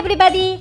everybody!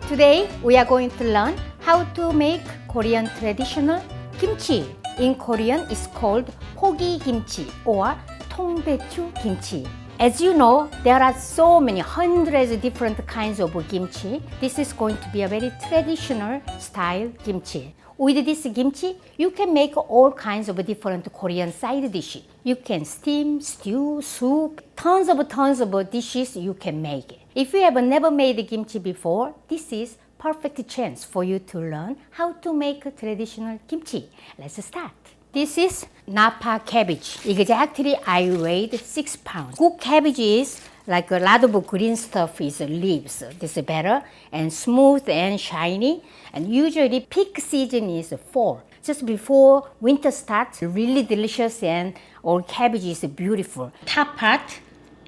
Today we are going to learn how to make Korean traditional kimchi. In Korean it's called pogi kimchi or Tongbaechu kimchi. As you know, there are so many hundreds of different kinds of kimchi. This is going to be a very traditional style kimchi. With this kimchi, you can make all kinds of different Korean side dishes. You can steam, stew, soup, tons of dishes you can make. If you have never made kimchi before, this is perfect chance for you to learn how to make traditional kimchi. Let's start. This is napa cabbage. Exactly, I weighed 6 pounds. Good cabbage is like a lot of green stuff is leaves. This is better and smooth and shiny. And usually peak season is fall. Just before winter starts, really delicious and all cabbage is beautiful. Top part,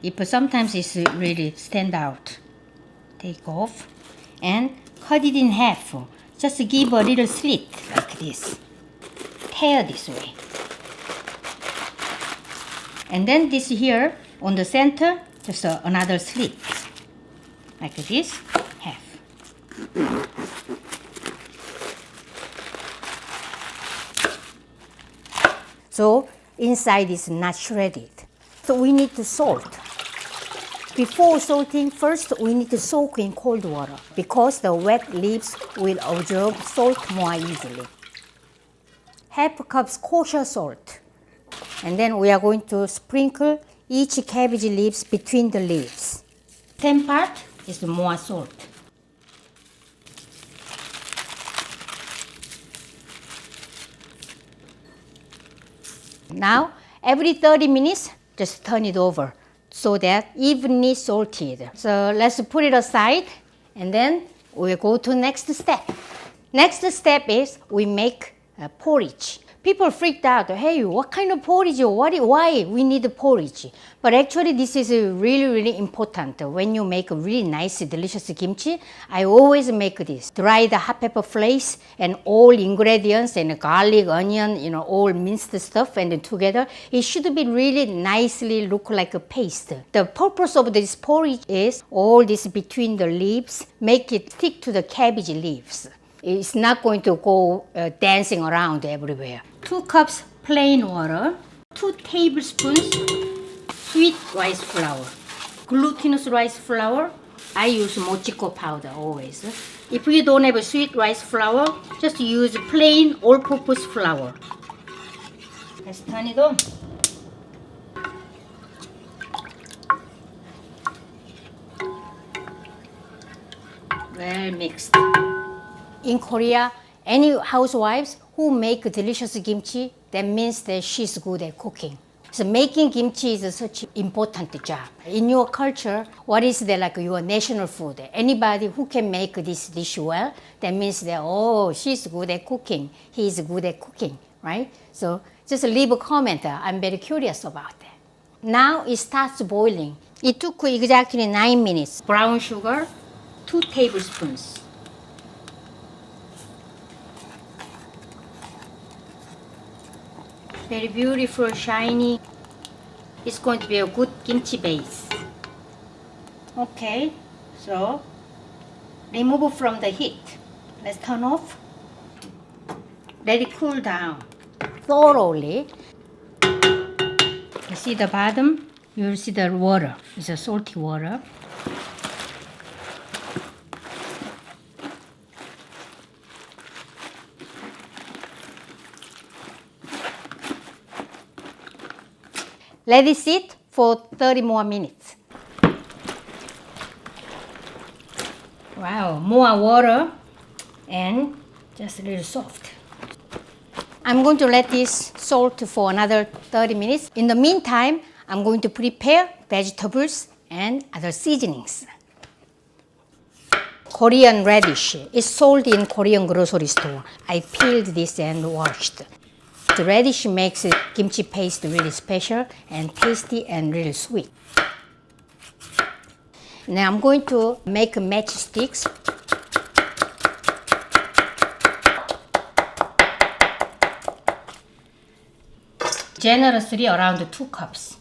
if sometimes it's really stand out. Take off and cut it in half. Just give a little slit like this. Tear this way. And then this here on the center, just another slit like this, half. So inside is not shredded. So we need to salt. Before salting, first we need to soak in cold water because the wet leaves will absorb salt more easily. Half cup kosher salt. And then we are going to sprinkle each cabbage leaves between the leaves. Same part is more salt. Now, every 30 minutes, just turn it over so that evenly salted. So let's put it aside and then we'll go to next step. Next step is we make porridge. People freaked out, hey, what kind of porridge? Why we need porridge? But actually this is really important. When you make a really nice, delicious kimchi, I always make this. Dry the hot pepper flakes and all ingredients and garlic, onion, all minced stuff and together. It should be really nicely look like a paste. The purpose of this porridge is all this between the leaves, make it stick to the cabbage leaves. It's not going to go dancing around everywhere. 2 cups plain water, 2 tablespoons sweet rice flour. Glutinous rice flour, I use mochiko powder always. If you don't have a sweet rice flour, just use plain all-purpose flour. Let's turn it on. Well mixed. In Korea, any housewives who make delicious kimchi, that means that she's good at cooking. So making kimchi is such an important job. In your culture, what is like your national food? Anybody who can make this dish well, that means that, oh, she's good at cooking, he's good at cooking, right? So just leave a comment. I'm very curious about that. Now it starts boiling. It took exactly 9 minutes. Brown sugar, 2 tablespoons. Very beautiful, shiny. It's going to be a good kimchi base. Okay, so remove from the heat. Let's turn off. Let it cool down thoroughly. You see the bottom? You'll see the water. It's a salty water. Let it sit for 30 more minutes. Wow, more water and just a little soft. I'm going to let this salt for another 30 minutes. In the meantime, I'm going to prepare vegetables and other seasonings. Korean radish is sold in Korean grocery store. I peeled this and washed. The radish makes kimchi paste really special and tasty and really sweet. Now I'm going to make matchsticks. Generously around 2 cups.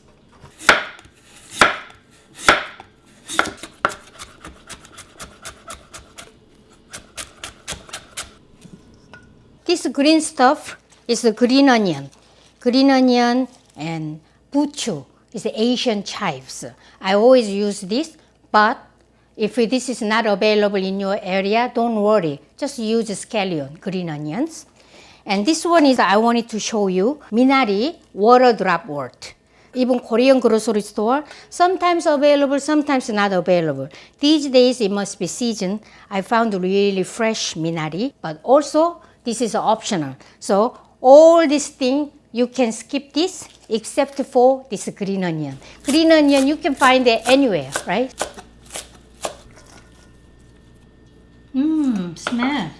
This green stuff is the green onion. Green onion and buchu is Asian chives. I always use this, but if this is not available in your area, don't worry. Just use scallion, green onions. And this one is, I wanted to show you, minari, water drop wort. Even Korean grocery store, sometimes available, sometimes not available. These days it must be season. I found really fresh minari, but also this is optional. So all this thing, you can skip this except for this green onion. Green onion, you can find it anywhere, right? Smell.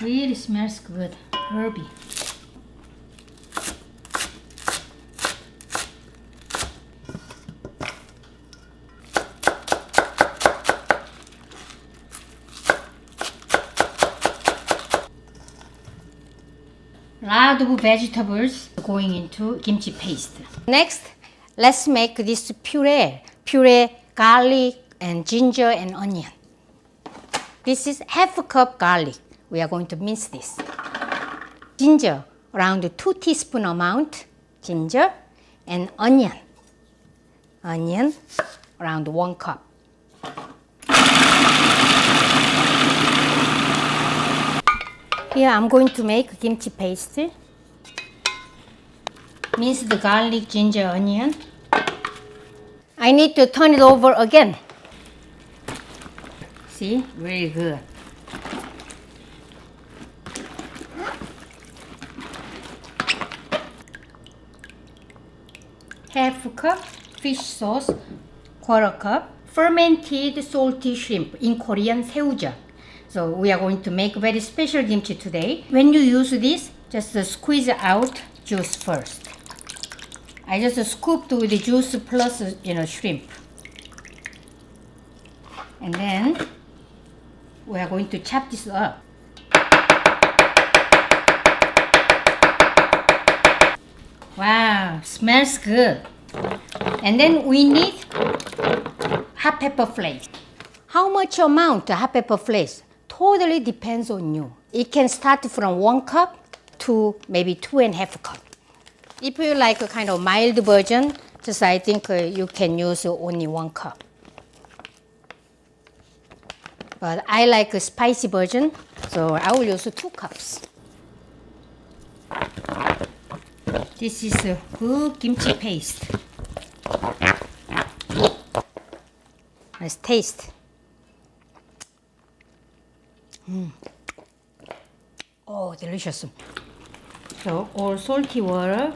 Really smells good. Herby. Lot of vegetables going into kimchi paste. Next, let's make this puree. Puree garlic and ginger and onion. This is half a cup garlic. We are going to mince this. Ginger, around 2 teaspoon amount, ginger, and onion. Onion, around 1 cup. Here I'm going to make kimchi paste. Mince the garlic, ginger, onion. I need to turn it over again. See, very good. Half a cup fish sauce, quarter cup fermented salty shrimp, in Korean 새우젓. So we are going to make very special kimchi today. When you use this, just squeeze out juice first. I just scooped with the juice plus shrimp. And then we are going to chop this up. Wow, smells good. And then we need hot pepper flakes. How much amount of hot pepper flakes? Totally depends on you. It can start from 1 cup to maybe 2.5 cups. If you like a kind of mild version, just I think you can use only 1 cup. But I like a spicy version, so I will use 2 cups. This is a good kimchi paste. Let's taste. Oh, delicious. So all salty water,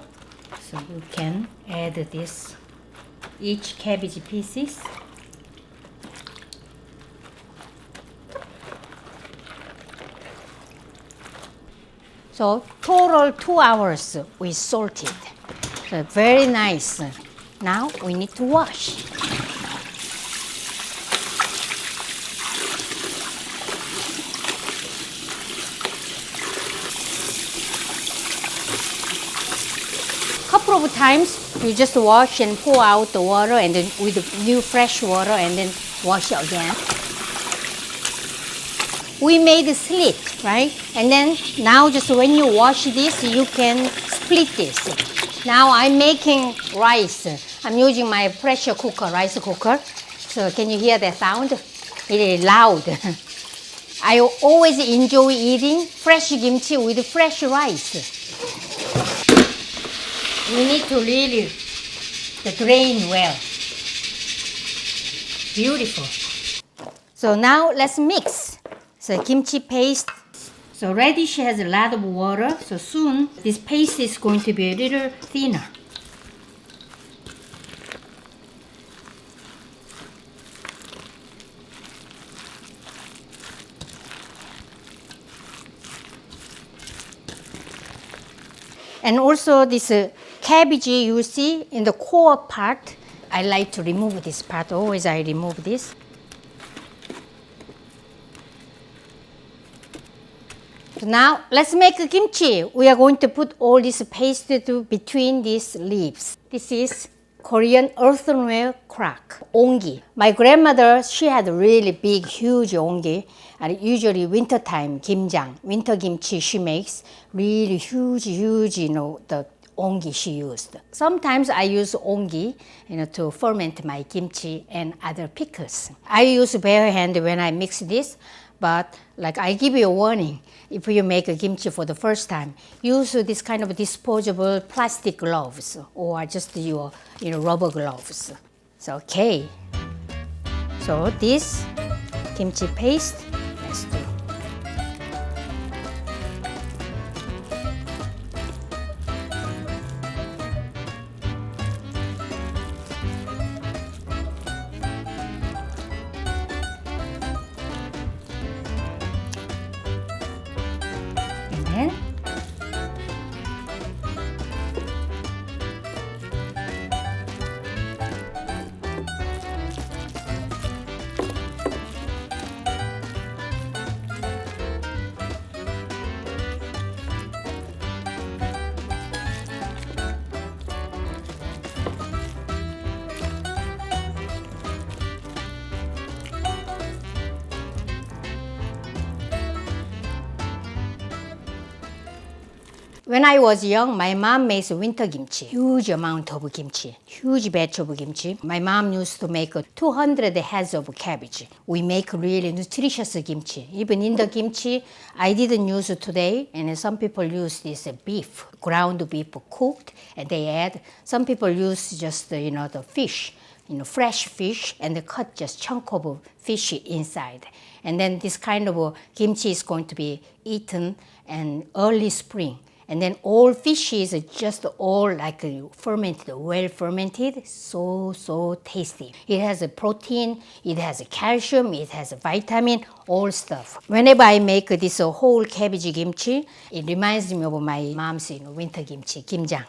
so you can add this, each cabbage pieces. So total 2 hours we salted. So very nice. Now we need to wash. Couple of times you just wash and pour out the water and then with new fresh water and then wash it again. We made a slit, right? And then now just when you wash this, you can split this. Now I'm making rice. I'm using my pressure cooker, rice cooker. So can you hear that sound? It is loud. I always enjoy eating fresh kimchi with fresh rice. We need to really drain well. Beautiful. So now let's mix. So kimchi paste. So radish has a lot of water, so soon this paste is going to be a little thinner. And also this cabbage you see in the core part, I like to remove this part. Always I remove this. So now let's make a kimchi. We are going to put all this paste between these leaves. This is Korean earthenware crock, ongi. My grandmother, she had a really big, huge ongi, and usually wintertime, kimjang, winter kimchi she makes, really huge, the ongi she used. Sometimes I use ongi, to ferment my kimchi and other pickles. I use bare hand when I mix this, but like I give you a warning, if you make a kimchi for the first time, use this kind of disposable plastic gloves or just your rubber gloves. So okay. So this kimchi paste, let's do. And then when I was young, my mom makes winter kimchi, huge amount of kimchi, huge batch of kimchi. My mom used to make 200 heads of cabbage. We make really nutritious kimchi. Even in the kimchi, I didn't use it today, and some people use this beef, ground beef cooked, and they add. Some people use just the fish, fresh fish, and they cut just chunk of fish inside. And then this kind of kimchi is going to be eaten in early spring. And then all fishes are just all like fermented, well fermented, so tasty. It has a protein, it has a calcium, it has a vitamin, all stuff. Whenever I make this whole cabbage kimchi, it reminds me of my mom's winter kimchi, kimjang.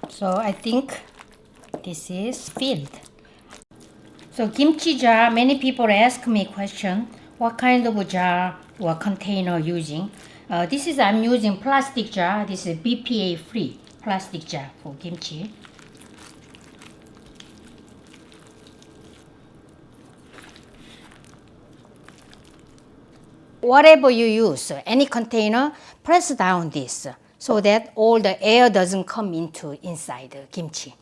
So I think this is filled. So kimchi jar, many people ask me question, what kind of jar or container using? I'm using plastic jar. This is BPA free plastic jar for kimchi. Whatever you use, any container, press down this so that all the air doesn't come inside the kimchi.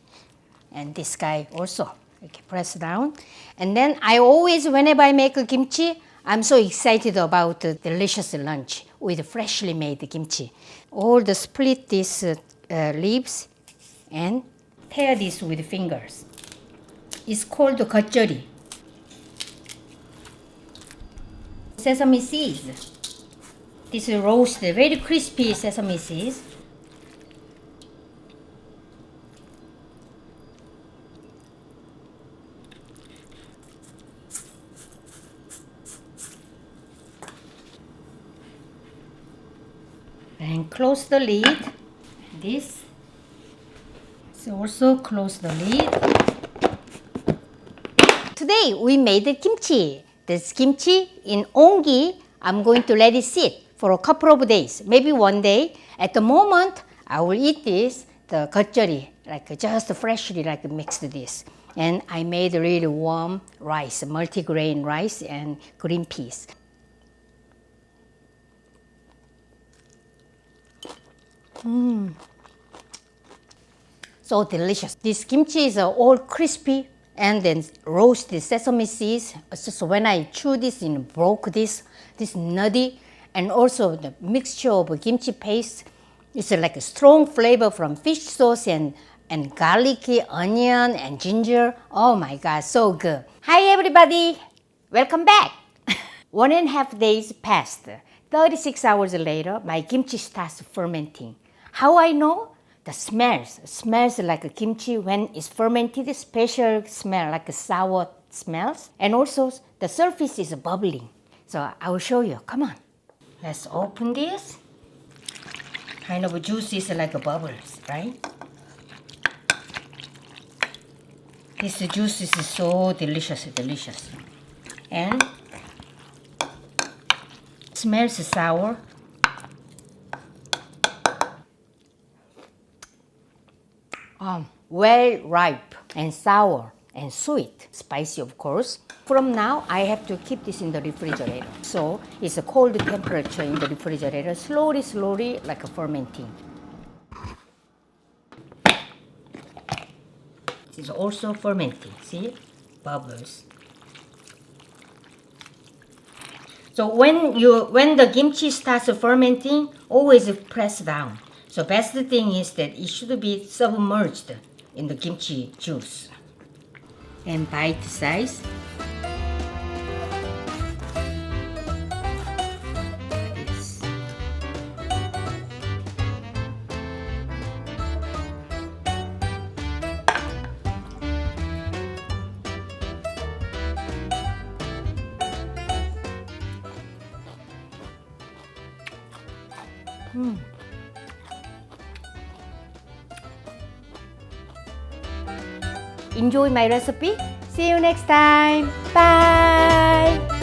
And this guy also, okay, press down. And then I always, whenever I make a kimchi, I'm so excited about the delicious lunch with freshly made kimchi. All the split these leaves and tear this with fingers. It's called gatjeori. Sesame seeds. This is roasted, very crispy sesame seeds. And close the lid. This. So also close the lid. Today we made the kimchi. This kimchi in ongi, I'm going to let it sit for a couple of days, maybe one day. At the moment, I will eat this, the gatjeori, like just freshly mixed this. And I made really warm rice, multigrain rice and green peas. So delicious. This kimchi is all crispy and then roasted sesame seeds. So when I chew this and broke this nutty, and also the mixture of kimchi paste, it's like a strong flavor from fish sauce and garlicky onion and ginger. Oh my God, so good. Hi everybody, welcome back. 1.5 days passed. 36 hours later, my kimchi starts fermenting. How I know? The smells like a kimchi when it's fermented, special smell like a sour smells. And also the surface is bubbling. So I will show you, come on. Let's open this. Kind of juicy, like bubbles, right? This juice is so delicious. And smells sour. Well ripe and sour and sweet, spicy of course. From now, I have to keep this in the refrigerator. So it's a cold temperature in the refrigerator, slowly, like a fermenting. It's also fermenting, see? Bubbles. So when the kimchi starts fermenting, always press down. So best thing is that it should be submerged in the kimchi juice. And bite size. Yes. Enjoy my recipe. See you next time. Bye.